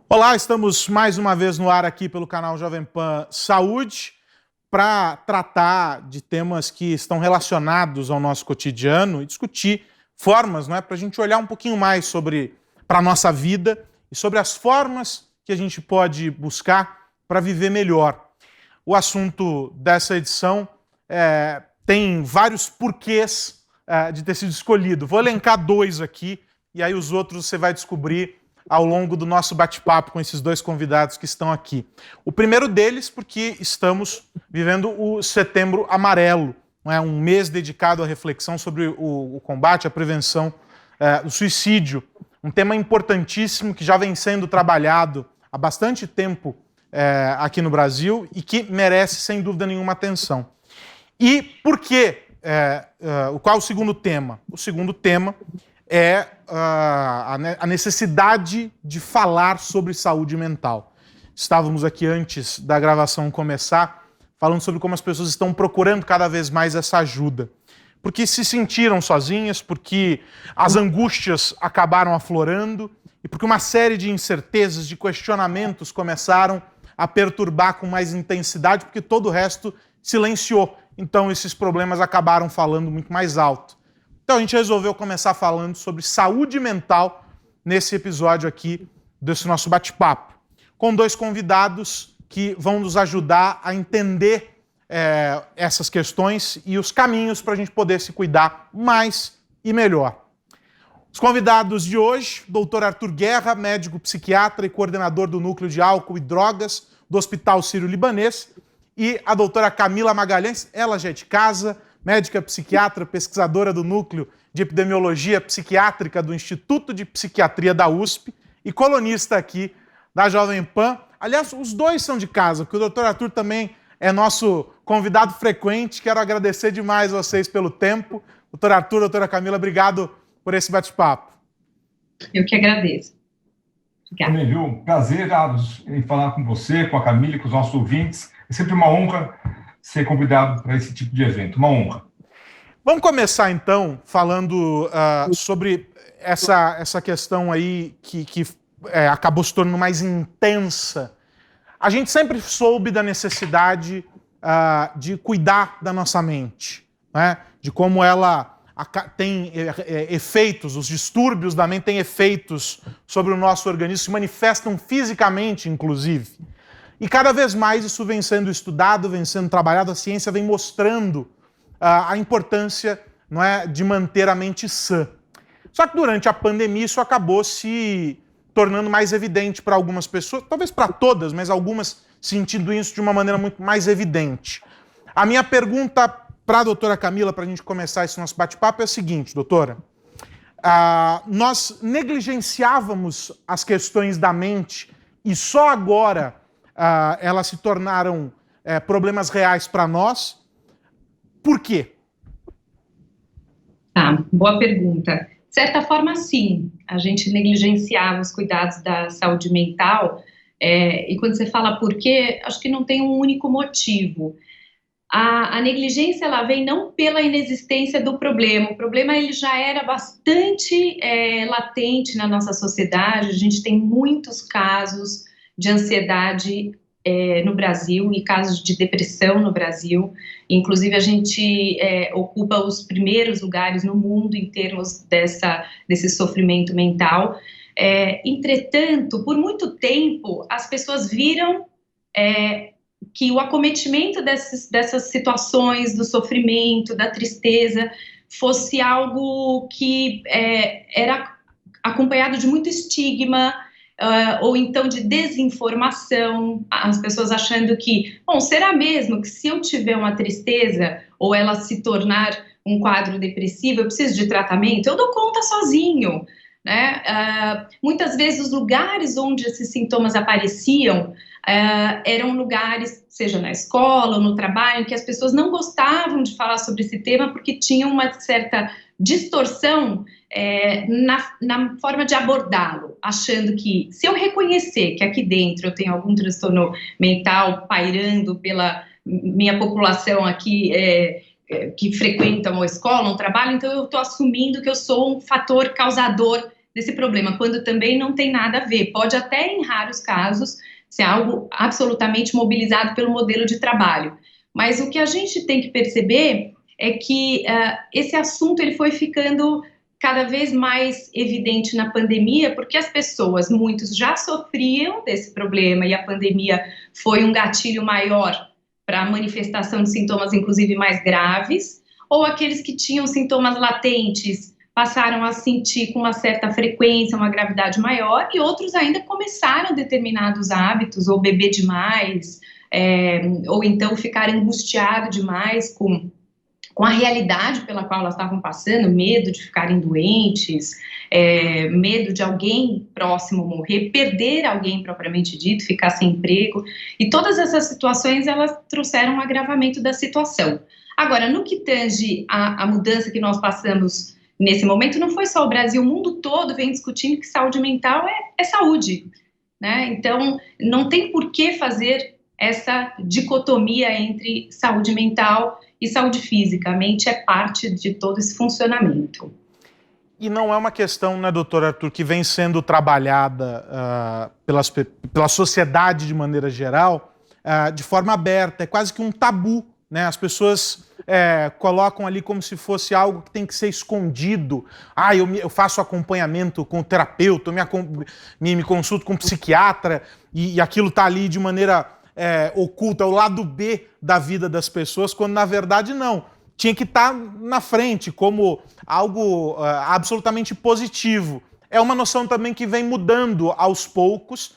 Olá, estamos mais uma vez no ar aqui pelo canal Jovem Pan Saúde para tratar de temas que estão relacionados ao nosso cotidiano e discutir formas, para a gente olhar um pouquinho mais para a nossa vida e sobre as formas que a gente pode buscar para viver melhor. O assunto dessa edição tem vários porquês de ter sido escolhido. Vou elencar dois aqui e aí os outros você vai descobrir ao longo do nosso bate-papo com esses dois convidados que estão aqui. O primeiro deles, porque estamos vivendo o Setembro Amarelo, um mês dedicado à reflexão sobre o combate, a prevenção do suicídio. Um tema importantíssimo que já vem sendo trabalhado há bastante tempo aqui no Brasil e que merece, sem dúvida nenhuma, atenção. E por quê? Qual é o segundo tema? O segundo tema é a necessidade de falar sobre saúde mental. Estávamos aqui antes da gravação começar, falando sobre como as pessoas estão procurando cada vez mais essa ajuda. Porque se sentiram sozinhas, porque as angústias acabaram aflorando e porque uma série de incertezas, de questionamentos começaram a perturbar com mais intensidade, porque todo o resto silenciou. Então esses problemas acabaram falando muito mais alto. Então a gente resolveu começar falando sobre saúde mental nesse episódio aqui desse nosso bate-papo, com dois convidados que vão nos ajudar a entender essas questões e os caminhos para a gente poder se cuidar mais e melhor. Os convidados de hoje, Dr. Arthur Guerra, médico psiquiatra e coordenador do Núcleo de Álcool e Drogas do Hospital Sírio-Libanês, e a doutora Camila Magalhães, ela já é de casa, médica psiquiatra, pesquisadora do Núcleo de Epidemiologia Psiquiátrica do Instituto de Psiquiatria da USP e colunista aqui da Jovem Pan. Aliás, os dois são de casa, porque o Dr. Arthur também é nosso convidado frequente. Quero agradecer demais vocês pelo tempo. Dr. Arthur, doutora Camila, obrigado por esse bate-papo. Eu que agradeço. Obrigada. Também, viu? Prazer em falar com você, com a Camila e com os nossos ouvintes. É sempre uma honra ser convidado para esse tipo de evento. Uma honra. Vamos começar, então, falando sobre essa questão aí que acabou se tornando mais intensa. A gente sempre soube da necessidade de cuidar da nossa mente, né? De como ela tem efeitos, os distúrbios da mente têm efeitos sobre o nosso organismo, se manifestam fisicamente, inclusive. E cada vez mais isso vem sendo estudado, vem sendo trabalhado, a ciência vem mostrando a importância, de manter a mente sã. Só que durante a pandemia isso acabou se tornando mais evidente para algumas pessoas, talvez para todas, mas algumas sentindo isso de uma maneira muito mais evidente. A minha pergunta para a doutora Camila, para a gente começar esse nosso bate-papo, é a seguinte, doutora. Nós negligenciávamos as questões da mente e só agora elas se tornaram problemas reais para nós. Por quê? Boa pergunta. De certa forma, sim. A gente negligenciava os cuidados da saúde mental. E quando você fala por quê, acho que não tem um único motivo. A negligência ela vem não pela inexistência do problema. O problema ele já era bastante latente na nossa sociedade. A gente tem muitos casos de ansiedade no Brasil e casos de depressão no Brasil. Inclusive, a gente ocupa os primeiros lugares no mundo em termos desse sofrimento mental. Entretanto, por muito tempo, as pessoas viram que o acometimento dessas situações, do sofrimento, da tristeza, fosse algo que era acompanhado de muito estigma, ou então de desinformação, as pessoas achando que, será mesmo que se eu tiver uma tristeza, ou ela se tornar um quadro depressivo, eu preciso de tratamento, eu dou conta sozinho, né? Muitas vezes os lugares onde esses sintomas apareciam eram lugares, seja na escola ou no trabalho, que as pessoas não gostavam de falar sobre esse tema porque tinham uma certa distorção na forma de abordá-lo, achando que se eu reconhecer que aqui dentro eu tenho algum transtorno mental pairando pela minha população aqui que frequentam uma escola, um trabalho, então eu estou assumindo que eu sou um fator causador desse problema, quando também não tem nada a ver. Pode até, em raros casos, ser algo absolutamente mobilizado pelo modelo de trabalho. Mas o que a gente tem que perceber é que esse assunto ele foi ficando cada vez mais evidente na pandemia, porque as pessoas, muitos já sofriam desse problema e a pandemia foi um gatilho maior para a manifestação de sintomas, inclusive, mais graves, ou aqueles que tinham sintomas latentes passaram a sentir com uma certa frequência uma gravidade maior, e outros ainda começaram determinados hábitos, ou beber demais, ou então ficar angustiado demais com a realidade pela qual elas estavam passando, medo de ficarem doentes, medo de alguém próximo morrer, perder alguém propriamente dito, ficar sem emprego, e todas essas situações, elas trouxeram um agravamento da situação. Agora, no que tange a mudança que nós passamos nesse momento, não foi só o Brasil, o mundo todo vem discutindo que saúde mental é saúde, né? Então, não tem por que fazer essa dicotomia entre saúde mental e saúde física. A mente é parte de todo esse funcionamento. E não é uma questão, né, doutor Arthur, que vem sendo trabalhada pela sociedade de maneira geral, de forma aberta, é quase que um tabu, né? As pessoas colocam ali como se fosse algo que tem que ser escondido. Eu faço acompanhamento com o terapeuta, me consulto com o psiquiatra, e aquilo está ali de maneira oculta, o lado B da vida das pessoas, quando na verdade não. Tinha que estar na frente como algo absolutamente positivo. É uma noção também que vem mudando aos poucos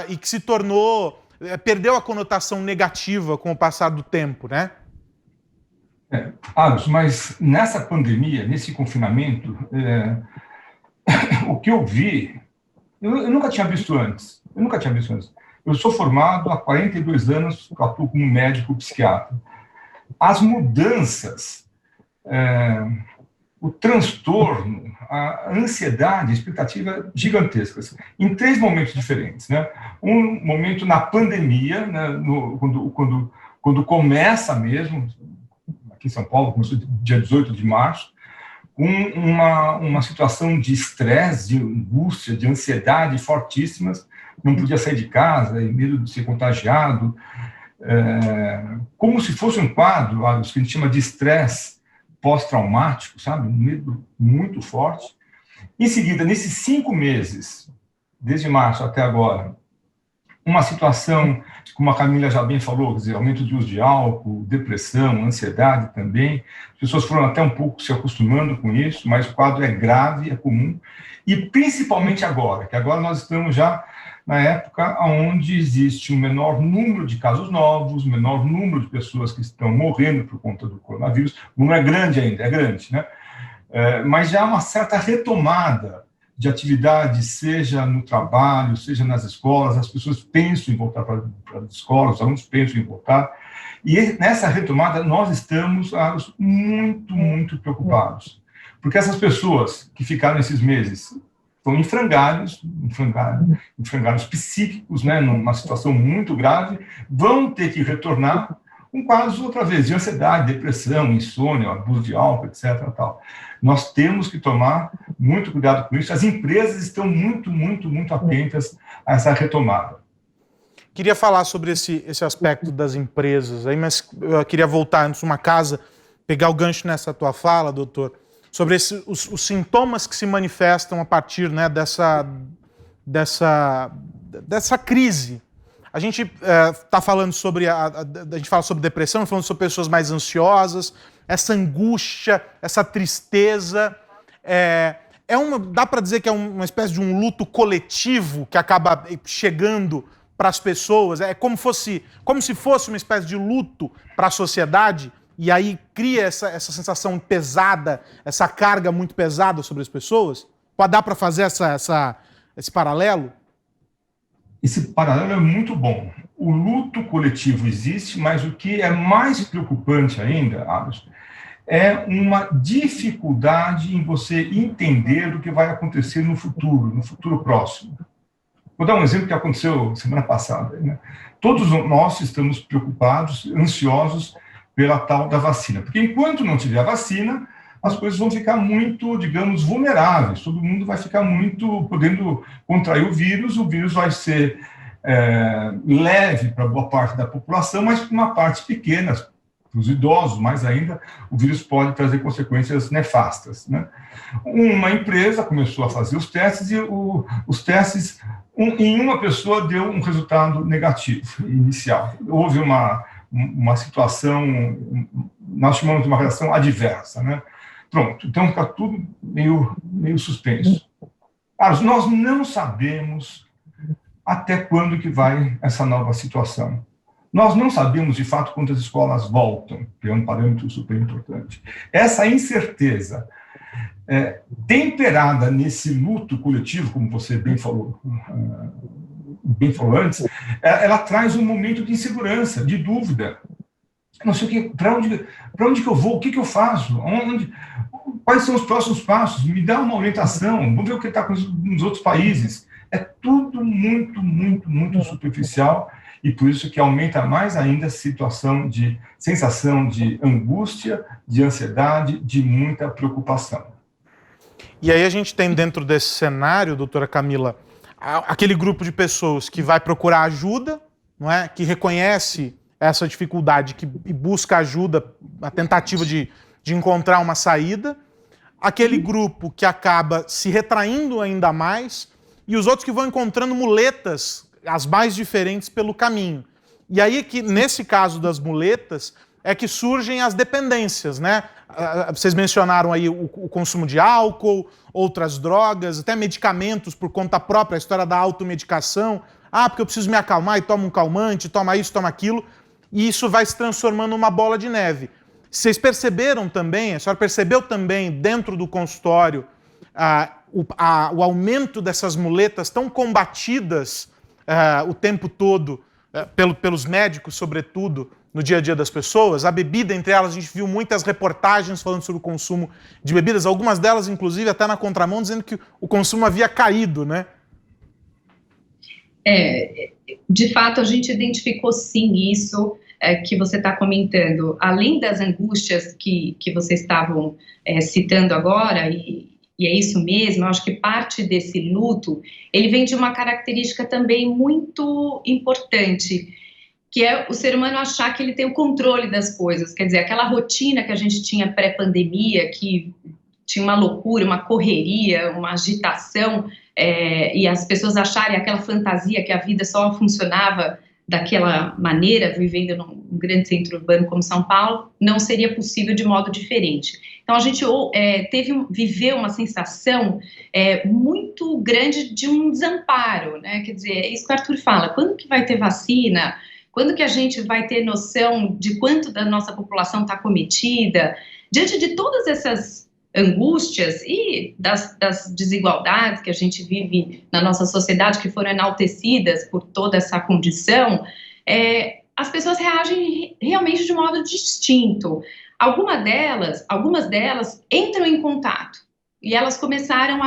e que se tornou, perdeu a conotação negativa com o passar do tempo, né? Mas nessa pandemia, nesse confinamento, o que eu vi, eu nunca tinha visto antes. Eu sou formado há 42 anos, eu atuo como médico psiquiatra. As mudanças, o transtorno, a ansiedade, a expectativa gigantescas, em 3 momentos diferentes, né? Um momento na pandemia, né, quando começa mesmo, aqui em São Paulo, começou dia 18 de março, uma situação de estresse, de angústia, de ansiedade fortíssimas, não podia sair de casa, e medo de ser contagiado, como se fosse um quadro, que a gente chama de estresse pós-traumático, sabe? Um medo muito forte. Em seguida, nesses 5 meses, desde março até agora, uma situação, como a Camila já bem falou, quer dizer, aumento de uso de álcool, depressão, ansiedade também. As pessoas foram até um pouco se acostumando com isso, mas o quadro é grave, é comum. E principalmente agora, que agora nós estamos já na época onde existe um menor número de casos novos, menor número de pessoas que estão morrendo por conta do coronavírus. Não é grande ainda, é grande, né? Mas já há uma certa retomada de atividade, seja no trabalho, seja nas escolas, as pessoas pensam em voltar para as escolas, os alunos pensam em voltar, e nessa retomada nós estamos muito, muito preocupados, porque essas pessoas que ficaram esses meses estão em frangalhos psíquicos, né, numa situação muito grave, vão ter que retornar com quadros, outra vez, de ansiedade, depressão, insônia, abuso de álcool, etc. Tal. Nós temos que tomar muito cuidado com isso. As empresas estão muito, muito, muito atentas a essa retomada. Queria falar sobre esse aspecto das empresas, aí, mas eu queria voltar antes uma casa, pegar o gancho nessa tua fala, doutor, sobre os sintomas que se manifestam a partir, né, dessa crise. A gente está falando sobre a gente fala sobre depressão, falando sobre pessoas mais ansiosas, essa angústia, essa tristeza. Dá para dizer que é uma espécie de um luto coletivo que acaba chegando para as pessoas. É como se fosse uma espécie de luto para a sociedade, e aí cria essa sensação pesada, essa carga muito pesada sobre as pessoas. Dá para fazer esse paralelo? Esse paralelo é muito bom. O luto coletivo existe, mas o que é mais preocupante ainda, Alisson, é uma dificuldade em você entender o que vai acontecer no futuro próximo. Vou dar um exemplo que aconteceu semana passada, né? Todos nós estamos preocupados, ansiosos pela tal da vacina, porque enquanto não tiver a vacina, as coisas vão ficar muito, digamos, vulneráveis. Todo mundo vai ficar muito podendo contrair o vírus vai ser leve para boa parte da população, mas para uma parte pequena, para os idosos, mais ainda, o vírus pode trazer consequências nefastas, né? Uma empresa começou a fazer os testes e os testes, em uma pessoa, deu um resultado negativo inicial. Houve uma situação, nós chamamos de uma reação adversa, né? Pronto, então fica tudo meio suspenso. Carlos, nós não sabemos até quando que vai essa nova situação. Nós não sabemos, de fato, quantas escolas voltam, que é um parâmetro super importante. Essa incerteza, temperada nesse luto coletivo, como você bem falou antes, ela traz um momento de insegurança, de dúvida. Não sei para onde que eu vou, o que eu faço, quais são os próximos passos, me dá uma orientação, vamos ver o que está nos outros países. É tudo muito, muito, muito superficial, e por isso que aumenta mais ainda a sensação de angústia, de ansiedade, de muita preocupação. E aí a gente tem dentro desse cenário, doutora Camila, aquele grupo de pessoas que vai procurar ajuda, não é? Que reconhece essa dificuldade, que busca ajuda, a tentativa de encontrar uma saída, aquele grupo que acaba se retraindo ainda mais, e os outros que vão encontrando muletas, as mais diferentes, pelo caminho. E aí que, nesse caso das muletas, é que surgem as dependências, né? Vocês mencionaram aí o consumo de álcool, outras drogas, até medicamentos por conta própria, a história da automedicação. Porque eu preciso me acalmar e tomo um calmante, toma isso, toma aquilo, e isso vai se transformando numa bola de neve. Vocês perceberam também, a senhora percebeu também dentro do consultório o aumento dessas muletas tão combatidas o tempo todo, pelos médicos, sobretudo, no dia a dia das pessoas? A bebida, entre elas, a gente viu muitas reportagens falando sobre o consumo de bebidas, algumas delas, inclusive, até na contramão, dizendo que o consumo havia caído, né? De fato, a gente identificou, sim, isso que você está comentando. Além das angústias que vocês estavam citando agora, e é isso mesmo, eu acho que parte desse luto, ele vem de uma característica também muito importante, que é o ser humano achar que ele tem o controle das coisas. Quer dizer, aquela rotina que a gente tinha pré-pandemia, que tinha uma loucura, uma correria, uma agitação, e as pessoas acharem aquela fantasia que a vida só funcionava daquela maneira, vivendo num grande centro urbano como São Paulo, não seria possível de modo diferente. Então, a gente viveu uma sensação muito grande de um desamparo, né? Quer dizer, é isso que o Arthur fala, quando que vai ter vacina? Quando que a gente vai ter noção de quanto da nossa população está acometida? Diante de todas essas angústias e das desigualdades que a gente vive na nossa sociedade, que foram enaltecidas por toda essa condição, as pessoas reagem realmente de modo distinto. Algumas delas entram em contato e elas começaram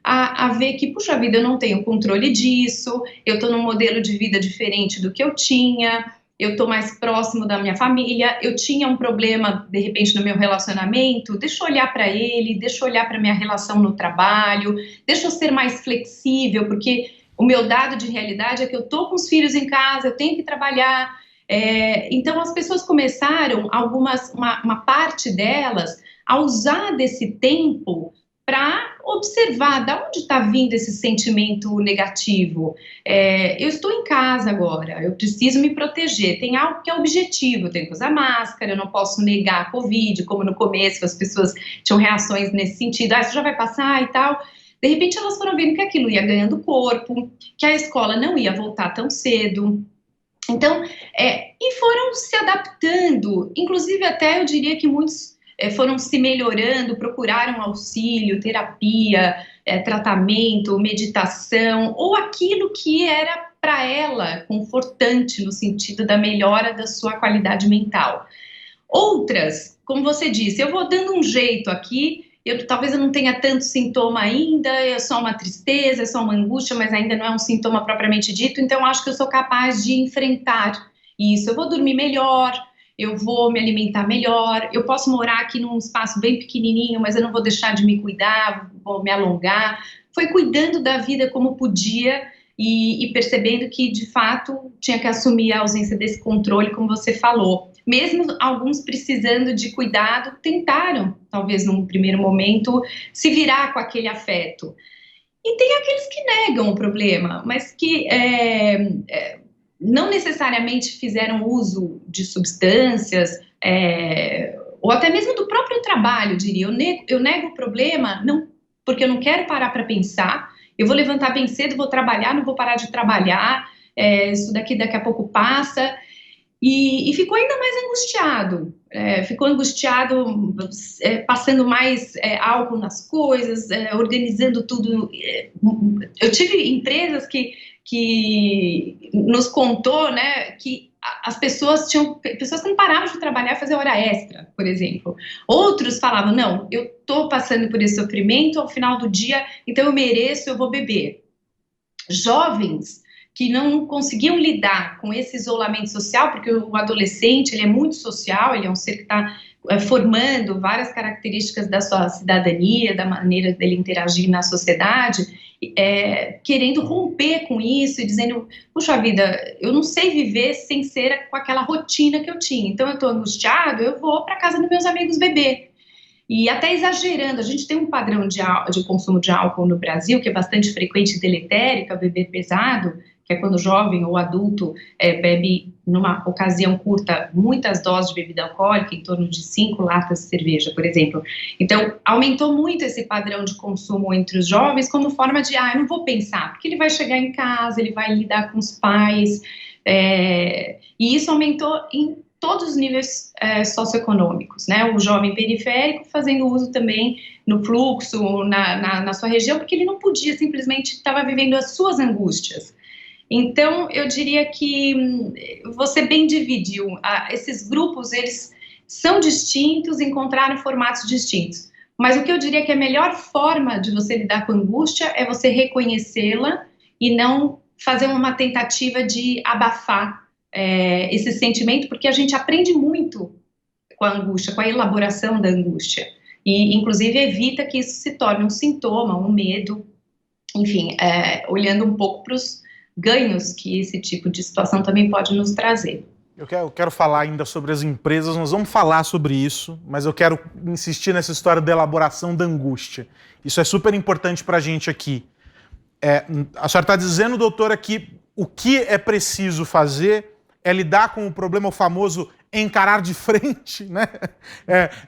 a ver que, puxa vida, eu não tenho controle disso, eu estou num modelo de vida diferente do que eu tinha, eu estou mais próximo da minha família, eu tinha um problema, de repente, no meu relacionamento, deixa eu olhar para ele, deixa eu olhar para a minha relação no trabalho, deixa eu ser mais flexível, porque o meu dado de realidade é que eu estou com os filhos em casa, eu tenho que trabalhar. Então, as pessoas começaram, uma parte delas, a usar desse tempo para observar de onde está vindo esse sentimento negativo. Eu estou em casa agora, eu preciso me proteger, tem algo que é objetivo, eu tenho que usar máscara, eu não posso negar a Covid, como no começo as pessoas tinham reações nesse sentido, isso já vai passar e tal. De repente elas foram vendo que aquilo ia ganhando corpo, que a escola não ia voltar tão cedo. Então, e foram se adaptando, inclusive até eu diria que muitos foram se melhorando, procuraram auxílio, terapia, tratamento, meditação, ou aquilo que era para ela confortante no sentido da melhora da sua qualidade mental. Outras, como você disse, eu vou dando um jeito aqui, talvez eu não tenha tanto sintoma ainda, é só uma tristeza, é só uma angústia, mas ainda não é um sintoma propriamente dito, então acho que eu sou capaz de enfrentar isso, eu vou dormir melhor, eu vou me alimentar melhor, eu posso morar aqui num espaço bem pequenininho, mas eu não vou deixar de me cuidar, vou me alongar. Foi cuidando da vida como podia e percebendo que, de fato, tinha que assumir a ausência desse controle, como você falou. Mesmo alguns precisando de cuidado, tentaram, talvez num primeiro momento, se virar com aquele afeto. E tem aqueles que negam o problema, mas que não necessariamente fizeram uso de substâncias, ou até mesmo do próprio trabalho, diria. Eu nego o problema não, porque eu não quero parar para pensar, eu vou levantar bem cedo, vou trabalhar, não vou parar de trabalhar, isso daqui a pouco passa. E ficou ainda mais angustiado, passando mais álcool nas coisas, organizando tudo. Eu tive empresas que nos contou, né, que as pessoas que não paravam de trabalhar e fazer hora extra, por exemplo. Outros falavam, não, eu estou passando por esse sofrimento, ao final do dia, então eu mereço, eu vou beber. Jovens que não conseguiam lidar com esse isolamento social, porque o adolescente ele é muito social, ele é um ser que está formando várias características da sua cidadania, da maneira dele interagir na sociedade, querendo romper com isso e dizendo, puxa vida, eu não sei viver sem ser com aquela rotina que eu tinha, então eu estou angustiado, eu vou para casa dos meus amigos beber. E até exagerando, a gente tem um padrão de consumo de álcool no Brasil, que é bastante frequente e deletério, que é o beber pesado, que é quando o jovem ou adulto bebe, numa ocasião curta, muitas doses de bebida alcoólica, em torno de 5 latas de cerveja, por exemplo. Então, aumentou muito esse padrão de consumo entre os jovens como forma de, eu não vou pensar, porque ele vai chegar em casa, ele vai lidar com os pais, e isso aumentou em todos os níveis socioeconômicos, né? O jovem periférico fazendo uso também no fluxo, na sua região, porque ele não podia, simplesmente estava vivendo as suas angústias. Então, eu diria que você bem dividiu. Esses grupos, eles são distintos, encontraram formatos distintos. Mas o que eu diria que a melhor forma de você lidar com a angústia é você reconhecê-la e não fazer uma tentativa de abafar esse sentimento, porque a gente aprende muito com a angústia, com a elaboração da angústia. E, inclusive, evita que isso se torne um sintoma, um medo. Enfim, olhando um pouco para os ganhos que esse tipo de situação também pode nos trazer. Eu quero falar ainda sobre as empresas, nós vamos falar sobre isso, mas eu quero insistir nessa história da elaboração da angústia. Isso é super importante para a gente aqui. A senhora está dizendo, doutora, que o que é preciso fazer é lidar com o problema, o famoso encarar de frente, né?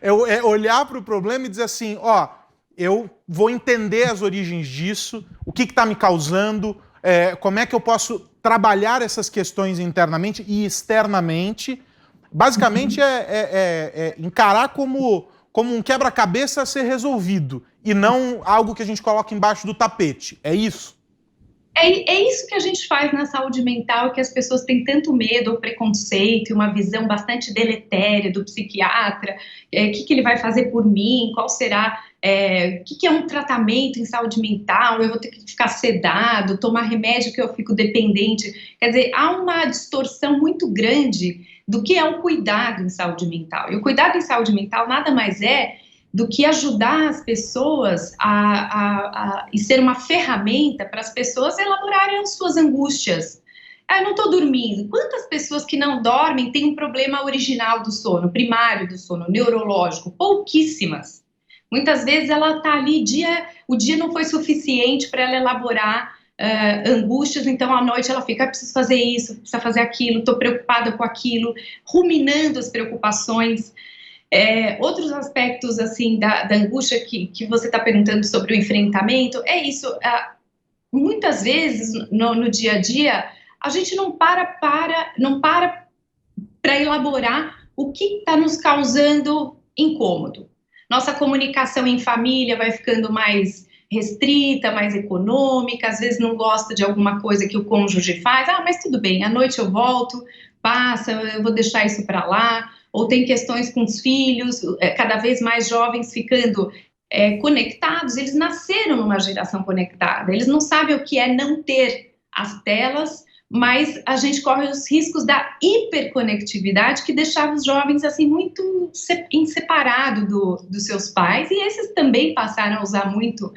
É olhar para o problema e dizer assim, eu vou entender as origens disso, o que está me causando, como é que eu posso trabalhar essas questões internamente e externamente. Basicamente encarar como um quebra-cabeça a ser resolvido e não algo que a gente coloca embaixo do tapete. É isso? É isso que a gente faz na saúde mental, que as pessoas têm tanto medo ou preconceito e uma visão bastante deletéria do psiquiatra. O que ele vai fazer por mim? Qual será? O que é um tratamento em saúde mental? Eu vou ter que ficar sedado, tomar remédio que eu fico dependente. Quer dizer, há uma distorção muito grande do que é o cuidado em saúde mental. E o cuidado em saúde mental nada mais é do que ajudar as pessoas e ser uma ferramenta para as pessoas elaborarem as suas angústias. Eu não estou dormindo. Quantas pessoas que não dormem têm um problema original do sono, primário do sono, neurológico? Pouquíssimas. Muitas vezes ela está ali, o dia não foi suficiente para ela elaborar angústias, então à noite ela fica, preciso fazer isso, preciso fazer aquilo, estou preocupada com aquilo, ruminando as preocupações. Outros aspectos assim da angústia que você está perguntando sobre o enfrentamento, é isso, muitas vezes no dia a dia a gente não para elaborar o que está nos causando incômodo. Nossa comunicação em família vai ficando mais restrita, mais econômica, às vezes não gosta de alguma coisa que o cônjuge faz, mas tudo bem, à noite eu volto, passa, eu vou deixar isso para lá. Ou tem questões com os filhos, cada vez mais jovens ficando conectados, eles nasceram numa geração conectada, eles não sabem o que é não ter as telas mas a gente corre os riscos da hiperconectividade, que deixava os jovens assim muito separado dos seus pais, e esses também passaram a usar muito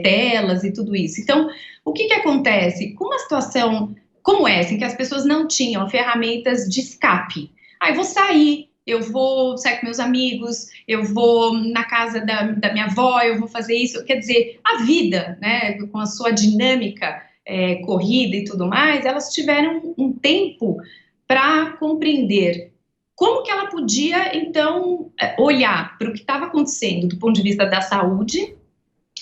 telas e tudo isso. Então, o que acontece? Com uma situação como essa, em que as pessoas não tinham ferramentas de escape, eu vou sair com meus amigos, eu vou na casa da minha avó, eu vou fazer isso, quer dizer, a vida, né, com a sua dinâmica corrida e tudo mais, elas tiveram um tempo para compreender como que ela podia, então, olhar para o que estava acontecendo do ponto de vista da saúde,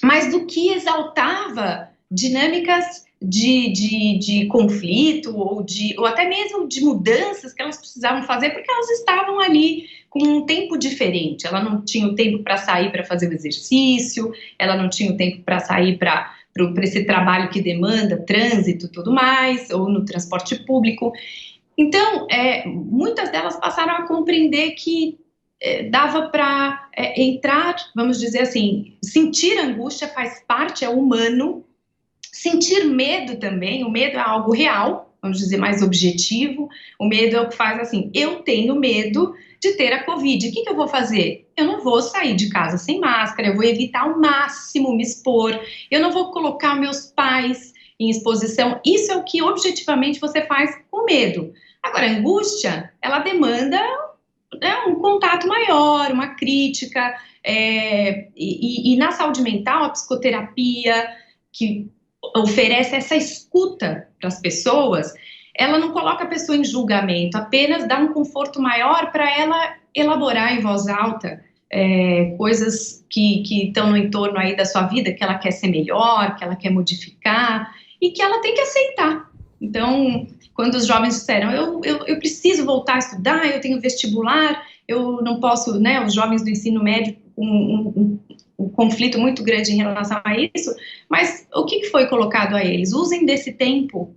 mas do que exaltava dinâmicas de conflito ou até mesmo de mudanças que elas precisavam fazer, porque elas estavam ali com um tempo diferente. Ela não tinha o tempo para sair para fazer o exercício, ela não tinha o tempo para sair para esse trabalho que demanda trânsito e tudo mais, ou no transporte público. Então, muitas delas passaram a compreender que dava para entrar, vamos dizer assim, sentir angústia faz parte, é humano, sentir medo também, o medo é algo real, vamos dizer, mais objetivo, o medo é o que faz assim, eu tenho medo de ter a Covid, o que eu vou fazer? Eu não vou sair de casa sem máscara, eu vou evitar ao máximo me expor, eu não vou colocar meus pais em exposição, isso é o que objetivamente você faz com medo. Agora, a angústia, ela demanda um contato maior, uma crítica, e na saúde mental, a psicoterapia, que oferece essa escuta para as pessoas, ela não coloca a pessoa em julgamento, apenas dá um conforto maior para ela elaborar em voz alta coisas que estão no entorno aí da sua vida, que ela quer ser melhor, que ela quer modificar e que ela tem que aceitar. Então, quando os jovens disseram, eu preciso voltar a estudar, eu tenho vestibular, eu não posso, né, os jovens do ensino médio, um conflito muito grande em relação a isso, mas o que foi colocado a eles? Usem desse tempo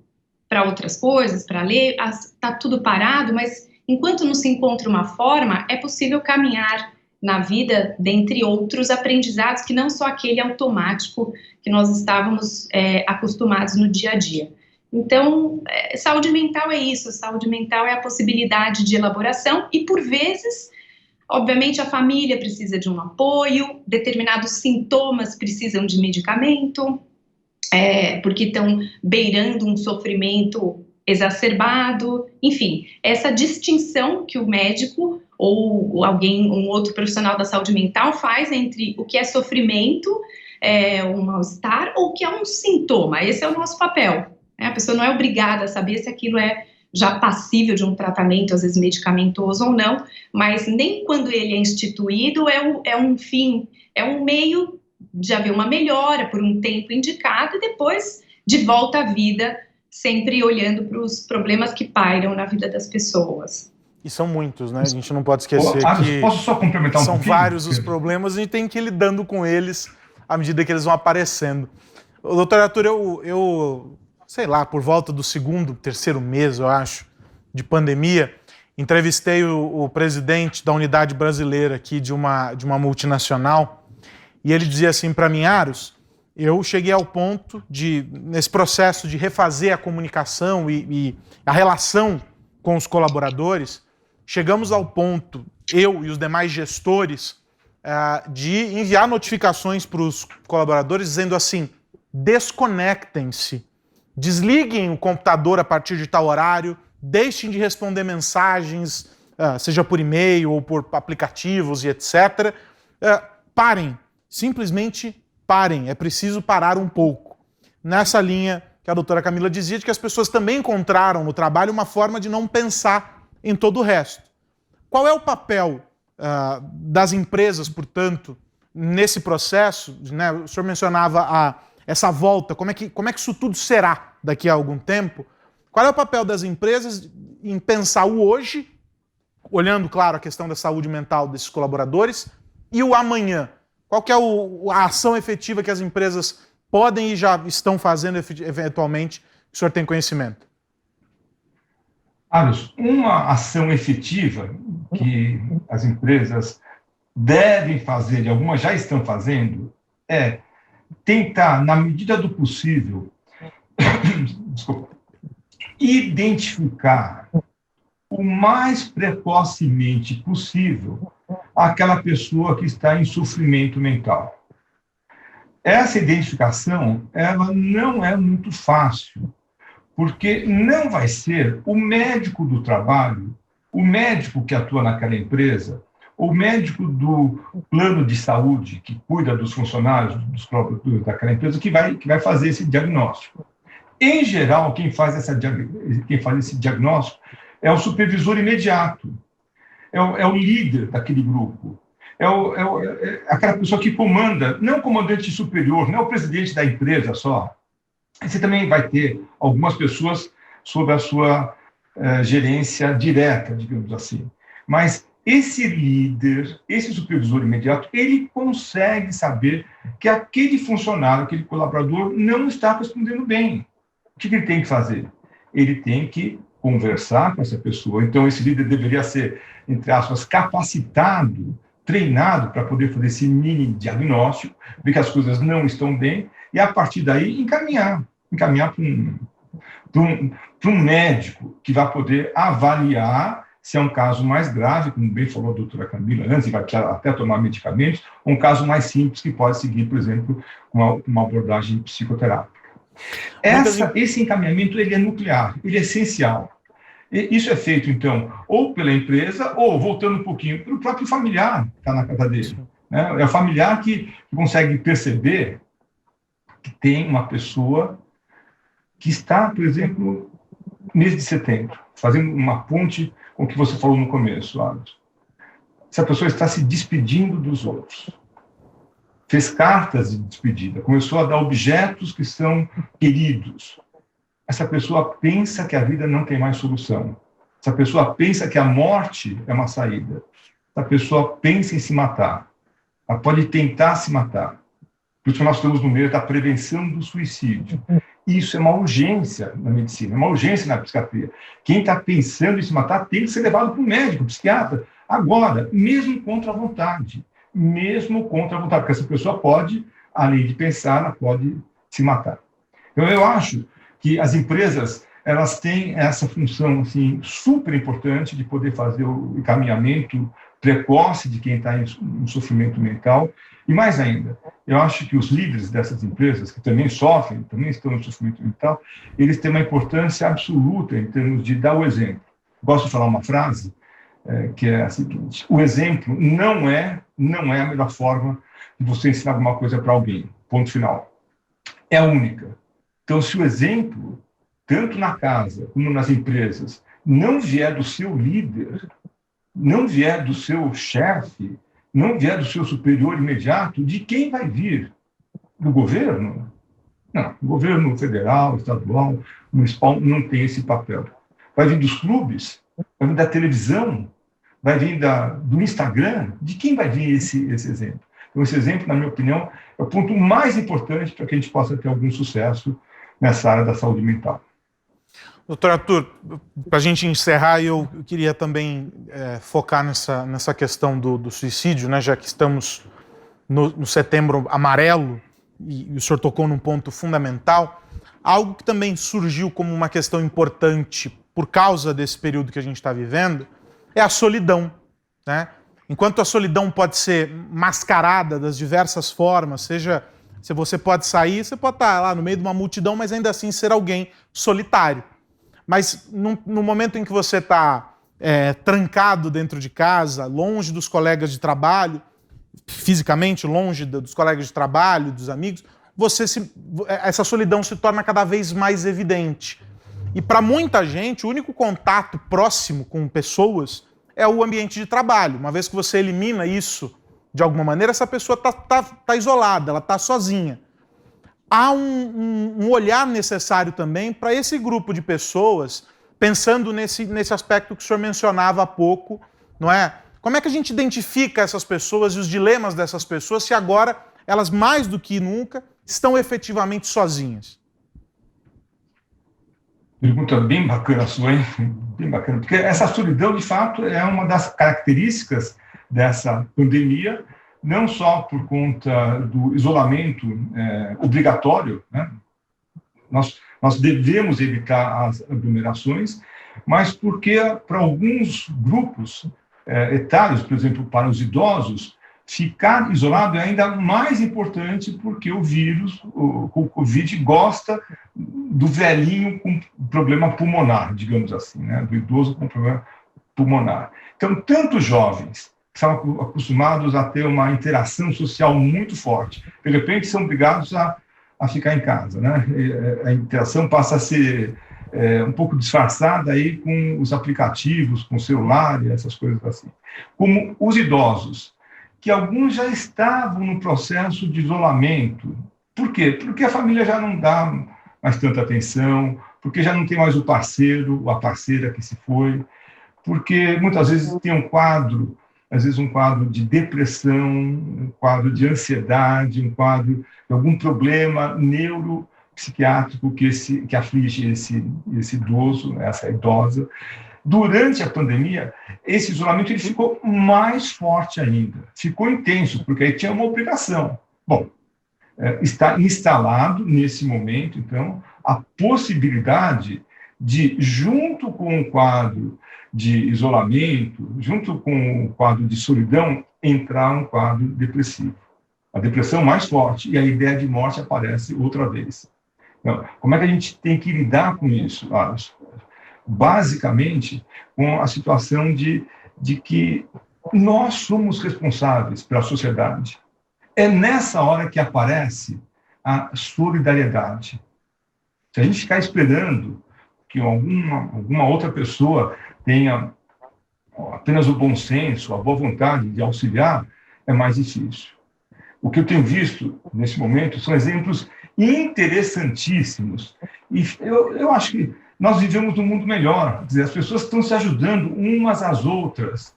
para outras coisas, para ler, está tudo parado, mas enquanto não se encontra uma forma, é possível caminhar na vida, dentre outros aprendizados, que não só aquele automático que nós estávamos acostumados no dia a dia. Então, saúde mental é isso, saúde mental é a possibilidade de elaboração e, por vezes, obviamente, a família precisa de um apoio, determinados sintomas precisam de medicamento, porque estão beirando um sofrimento exacerbado, enfim, essa distinção que o médico ou um outro profissional da saúde mental faz entre o que é sofrimento, um mal-estar, ou o que é um sintoma. Esse é o nosso papel. A pessoa não é obrigada a saber se aquilo é já passível de um tratamento, às vezes medicamentoso ou não, mas nem quando ele é instituído é um fim, é um meio de haver uma melhora por um tempo indicado e depois de volta à vida, sempre olhando para os problemas que pairam na vida das pessoas. E são muitos, né? A gente não pode esquecer que posso só complementar são vários os problemas e a gente tem que ir lidando com eles à medida que eles vão aparecendo. Doutor Arthur, eu sei lá, por volta do terceiro mês, eu acho, de pandemia, entrevistei o presidente da unidade brasileira aqui de uma multinacional e ele dizia assim para mim, Aros, eu cheguei ao ponto nesse processo de refazer a comunicação e a relação com os colaboradores, chegamos ao ponto, eu e os demais gestores, de enviar notificações para os colaboradores dizendo assim, desconectem-se, desliguem o computador a partir de tal horário, deixem de responder mensagens, seja por e-mail ou por aplicativos e etc. Parem, simplesmente parem, é preciso parar um pouco. Nessa linha que a doutora Camila dizia, de que as pessoas também encontraram no trabalho uma forma de não pensar em todo o resto. Qual é o papel das empresas, portanto, nesse processo? Né? O senhor mencionava essa volta, como é que isso tudo será daqui a algum tempo? Qual é o papel das empresas em pensar o hoje, olhando, claro, a questão da saúde mental desses colaboradores, e o amanhã? Qual que é a ação efetiva que as empresas podem e já estão fazendo eventualmente, que o senhor tem conhecimento? Carlos, uma ação efetiva que as empresas devem fazer, e algumas já estão fazendo, é tentar, na medida do possível, identificar o mais precocemente possível aquela pessoa que está em sofrimento mental. Essa identificação, ela não é muito fácil, porque não vai ser o médico do trabalho, o médico que atua naquela empresa, o médico do plano de saúde que cuida dos funcionários daquela empresa que vai fazer esse diagnóstico. Em geral, quem faz esse diagnóstico é o supervisor imediato, é o líder daquele grupo, é aquela pessoa que comanda, não o comandante superior, não é o presidente da empresa só. Você também vai ter algumas pessoas sob a sua gerência direta, digamos assim. Mas esse líder, esse supervisor imediato, ele consegue saber que aquele funcionário, aquele colaborador não está respondendo bem. O que ele tem que fazer? Ele tem que conversar com essa pessoa. Então, esse líder deveria ser, entre aspas, capacitado, treinado para poder fazer esse mini diagnóstico, ver que as coisas não estão bem, e a partir daí encaminhar para um médico que vai poder avaliar se é um caso mais grave, como bem falou a doutora Camila antes, e vai até tomar medicamentos, ou um caso mais simples que pode seguir, por exemplo, uma abordagem psicoterápica. Esse encaminhamento ele é nuclear, ele é essencial. E isso é feito, então, ou pela empresa, ou, voltando um pouquinho, pelo próprio familiar que está na casa dele. Né? É o familiar que consegue perceber que tem uma pessoa que está, por exemplo, no mês de setembro, fazendo uma ponte com o que você falou no começo, Alisson. Essa pessoa está se despedindo dos outros. Fez cartas de despedida, começou a dar objetos que são queridos. Essa pessoa pensa que a vida não tem mais solução. Essa pessoa pensa que a morte é uma saída. Essa pessoa pensa em se matar. Ela pode tentar se matar. Por isso nós estamos no meio da prevenção do suicídio. Isso é uma urgência na medicina, é uma urgência na psiquiatria. Quem está pensando em se matar tem que ser levado para um médico, um psiquiatra, agora, mesmo contra a vontade. Mesmo contra a vontade, porque essa pessoa pode, além de pensar, ela pode se matar. Então, eu acho que as empresas elas têm essa função assim, super importante de poder fazer o encaminhamento precoce de quem está em sofrimento mental. E mais ainda, eu acho que os líderes dessas empresas, que também sofrem, também estão em sofrimento mental, eles têm uma importância absoluta em termos de dar o exemplo. Gosto de falar uma frase que é a seguinte: o exemplo não é a melhor forma de você ensinar alguma coisa para alguém. Ponto final. É a única. Então, se o exemplo, tanto na casa como nas empresas, não vier do seu líder, não vier do seu chefe, não vier do seu superior imediato, de quem vai vir? Do governo? Não, o governo federal, estadual, municipal não tem esse papel. Vai vir dos clubes, vai vir da televisão, vai vir do Instagram. De quem vai vir esse exemplo? Então, esse exemplo, na minha opinião, é o ponto mais importante para que a gente possa ter algum sucesso nessa área da saúde mental. Doutor Arthur, para a gente encerrar, eu queria também focar nessa questão do suicídio, né, já que estamos no setembro amarelo, e o senhor tocou num ponto fundamental. Algo que também surgiu como uma questão importante por causa desse período que a gente está vivendo é a solidão, né? Enquanto a solidão pode ser mascarada das diversas formas, seja se você pode sair, você pode estar lá no meio de uma multidão, mas ainda assim ser alguém solitário. Mas no momento em que você está trancado dentro de casa, longe dos colegas de trabalho, fisicamente longe dos colegas de trabalho, dos amigos, essa solidão se torna cada vez mais evidente. E para muita gente, o único contato próximo com pessoas é o ambiente de trabalho. Uma vez que você elimina isso de alguma maneira, essa pessoa está isolada, ela está sozinha. Há um olhar necessário também para esse grupo de pessoas, pensando nesse aspecto que o senhor mencionava há pouco, não é? Como é que a gente identifica essas pessoas e os dilemas dessas pessoas se agora elas, mais do que nunca, estão efetivamente sozinhas? Pergunta bem bacana a sua, hein? Bem bacana, porque essa solidão, de fato, é uma das características dessa pandemia, não só por conta do isolamento obrigatório, né? Nós nós devemos evitar as aglomerações, mas porque para alguns grupos etários, por exemplo, para os idosos, ficar isolado é ainda mais importante porque o vírus, o Covid, gosta do velhinho com problema pulmonar, digamos assim, né? Do idoso com problema pulmonar. Então, tanto jovens que são acostumados a ter uma interação social muito forte, de repente são obrigados a ficar em casa, né? A interação passa a ser um pouco disfarçada aí com os aplicativos, com o celular e essas coisas assim. Como os idosos, que alguns já estavam no processo de isolamento. Por quê? Porque a família já não dá mais tanta atenção, porque já não tem mais o parceiro, ou a parceira que se foi, porque muitas vezes tem um quadro de depressão, um quadro de ansiedade, um quadro de algum problema neuropsiquiátrico que aflige esse idoso, essa idosa. Durante a pandemia, esse isolamento ele ficou mais forte ainda, ficou intenso, porque aí tinha uma obrigação. Bom, está instalado nesse momento, então, a possibilidade de, junto com o quadro de isolamento, junto com o quadro de solidão, entrar um quadro depressivo. A depressão mais forte e a ideia de morte aparece outra vez. Então, como é que a gente tem que lidar com isso? Basicamente, com a situação de que nós somos responsáveis pela sociedade. É nessa hora que aparece a solidariedade. Se a gente ficar esperando que alguma outra pessoa tenha apenas o bom senso, a boa vontade de auxiliar, é mais difícil. O que eu tenho visto nesse momento são exemplos interessantíssimos. E eu acho que nós vivemos num mundo melhor. Quer dizer, as pessoas estão se ajudando umas às outras.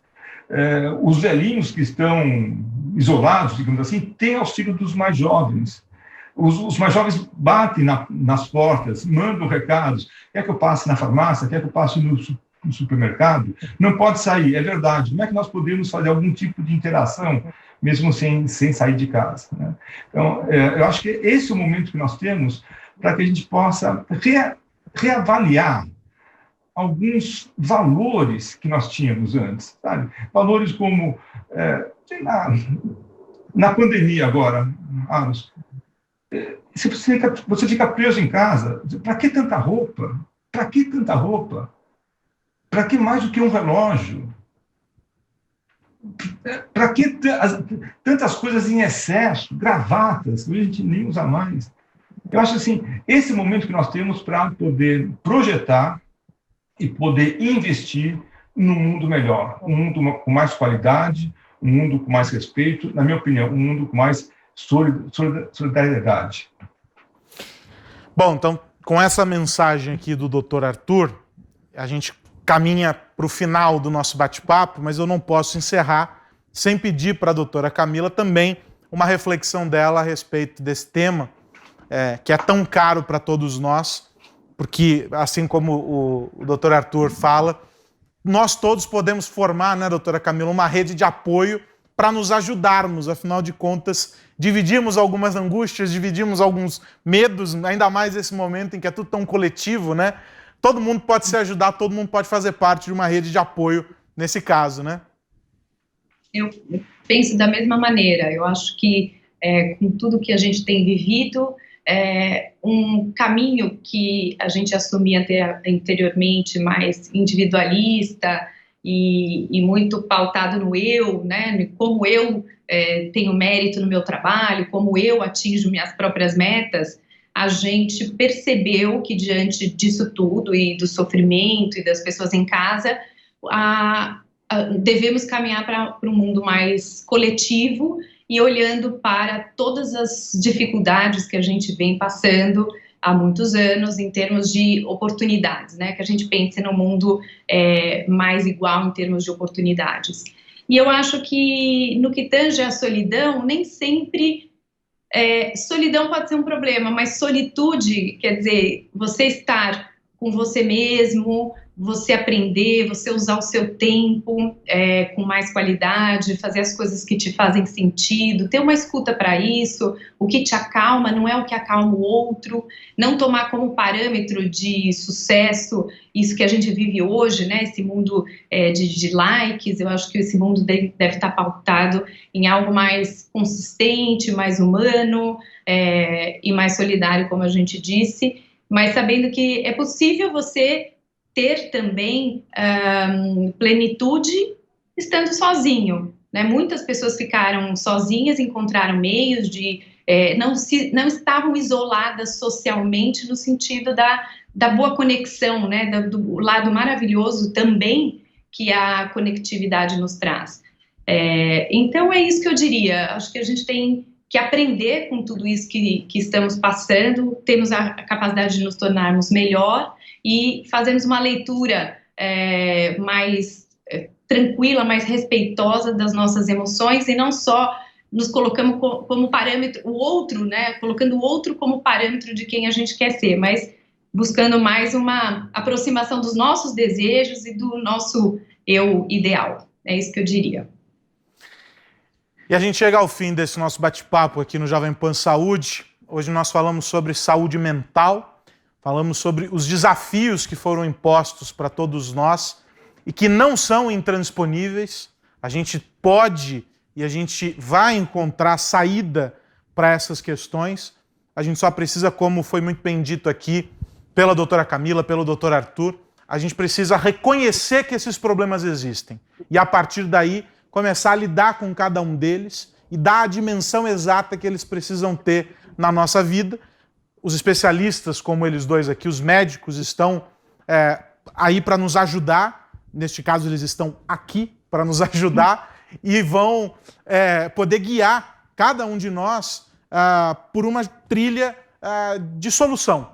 Os velhinhos que estão isolados, digamos assim, têm auxílio dos mais jovens. Os mais jovens batem nas portas, mandam recados. Quer que eu passe na farmácia? Quer que eu passe no supermercado? Não pode sair, é verdade. Como é que nós podemos fazer algum tipo de interação, mesmo sem sair de casa, né? Então, eu acho que esse é o momento que nós temos para que a gente possa reavaliar alguns valores que nós tínhamos antes, sabe? Valores como, na pandemia agora, você fica preso em casa, para que tanta roupa? Para que tanta roupa? Para que mais do que um relógio? Para que tantas coisas em excesso, gravatas, que a gente nem usa mais? Eu acho assim, esse momento que nós temos para poder projetar e poder investir num mundo melhor, um mundo com mais qualidade, um mundo com mais respeito, na minha opinião, um mundo com mais solidariedade. Bom, então, com essa mensagem aqui do Dr. Arthur, a gente caminha para o final do nosso bate-papo, mas eu não posso encerrar sem pedir para a doutora Camila também uma reflexão dela a respeito desse tema, que é tão caro para todos nós, porque, assim como o doutor Arthur fala, nós todos podemos formar, né, doutora Camila, uma rede de apoio para nos ajudarmos, afinal de contas, dividimos algumas angústias, dividimos alguns medos, ainda mais nesse momento em que é tudo tão coletivo, né? Todo mundo pode se ajudar, todo mundo pode fazer parte de uma rede de apoio nesse caso, né? Eu penso da mesma maneira. Eu acho que, com tudo que a gente tem vivido, um caminho que a gente assumia anteriormente mais individualista e muito pautado no eu, né? Como eu tenho mérito no meu trabalho, como eu atinjo minhas próprias metas, a gente percebeu que diante disso tudo e do sofrimento e das pessoas em casa, devemos caminhar para um mundo mais coletivo e olhando para todas as dificuldades que a gente vem passando há muitos anos em termos de oportunidades, né? Que a gente pense no mundo mais igual em termos de oportunidades. E eu acho que no que tange a solidão, nem sempre solidão pode ser um problema, mas solitude, quer dizer, você estar com você mesmo, você aprender, você usar o seu tempo com mais qualidade, fazer as coisas que te fazem sentido, ter uma escuta para isso, o que te acalma não é o que acalma o outro, não tomar como parâmetro de sucesso isso que a gente vive hoje, né, esse mundo de likes. Eu acho que esse mundo deve estar pautado em algo mais consistente, mais humano e mais solidário, como a gente disse, mas sabendo que é possível você ter também plenitude estando sozinho, né? Muitas pessoas ficaram sozinhas, encontraram meios de... não estavam isoladas socialmente no sentido da boa conexão, né? Do lado maravilhoso também que a conectividade nos traz. Então é isso que eu diria, acho que a gente tem que aprender com tudo isso que estamos passando, temos a capacidade de nos tornarmos melhor e fazermos uma leitura mais tranquila, mais respeitosa das nossas emoções e não só nos colocamos como parâmetro, o outro, né, colocando o outro como parâmetro de quem a gente quer ser, mas buscando mais uma aproximação dos nossos desejos e do nosso eu ideal. É isso que eu diria. E a gente chega ao fim desse nosso bate-papo aqui no Jovem Pan Saúde. Hoje nós falamos sobre saúde mental, falamos sobre os desafios que foram impostos para todos nós e que não são intransponíveis. A gente pode e a gente vai encontrar saída para essas questões. A gente só precisa, como foi muito bem dito aqui pela doutora Camila, pelo doutor Arthur, a gente precisa reconhecer que esses problemas existem e, a partir daí, começar a lidar com cada um deles e dar a dimensão exata que eles precisam ter na nossa vida. Os especialistas, como eles dois aqui, os médicos, estão aí para nos ajudar. Neste caso, eles estão aqui para nos ajudar e vão poder guiar cada um de nós por uma trilha de solução.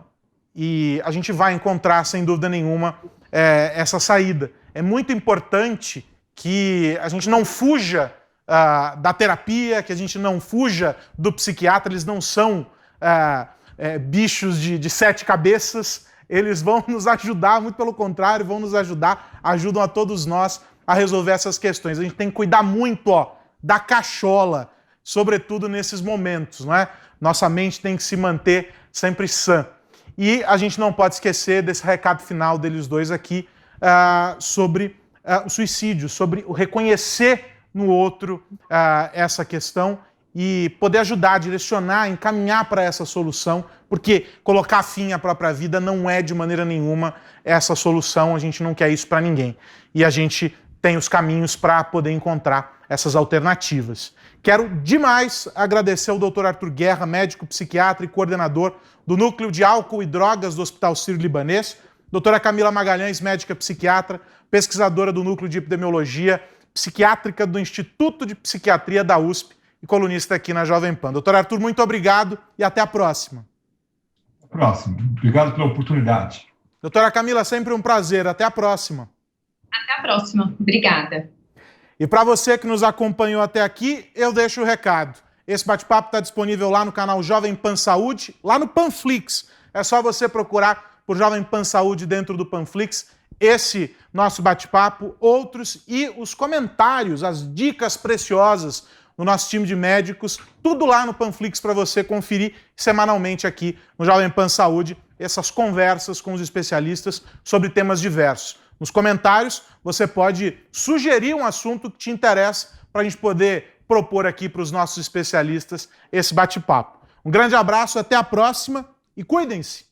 E a gente vai encontrar, sem dúvida nenhuma, essa saída. É muito importante que a gente não fuja da terapia, que a gente não fuja do psiquiatra. Eles não são bichos de 7 cabeças, eles vão nos ajudar, muito pelo contrário, vão nos ajudar, ajudam a todos nós a resolver essas questões. A gente tem que cuidar muito da cachola, sobretudo nesses momentos, não é? Nossa mente tem que se manter sempre sã. E a gente não pode esquecer desse recado final deles dois aqui sobre o suicídio, sobre o reconhecer no outro essa questão e poder ajudar, direcionar, encaminhar para essa solução, porque colocar fim à própria vida não é de maneira nenhuma essa solução, a gente não quer isso para ninguém. E a gente tem os caminhos para poder encontrar essas alternativas. Quero demais agradecer ao Dr. Arthur Guerra, médico psiquiatra e coordenador do Núcleo de Álcool e Drogas do Hospital Sírio-Libanês, doutora Camila Magalhães, médica psiquiatra, pesquisadora do Núcleo de Epidemiologia Psiquiátrica do Instituto de Psiquiatria da USP e colunista aqui na Jovem Pan. Doutor Arthur, muito obrigado e até a próxima. Próximo. Obrigado pela oportunidade. Doutora Camila, sempre um prazer. Até a próxima. Até a próxima. Obrigada. E para você que nos acompanhou até aqui, eu deixo o recado. Esse bate-papo está disponível lá no canal Jovem Pan Saúde, lá no Panflix. É só você procurar por Jovem Pan Saúde dentro do Panflix, esse nosso bate-papo, outros e os comentários, as dicas preciosas do nosso time de médicos, tudo lá no Panflix para você conferir semanalmente aqui no Jovem Pan Saúde, essas conversas com os especialistas sobre temas diversos. Nos comentários, você pode sugerir um assunto que te interessa para a gente poder propor aqui para os nossos especialistas esse bate-papo. Um grande abraço, até a próxima e cuidem-se!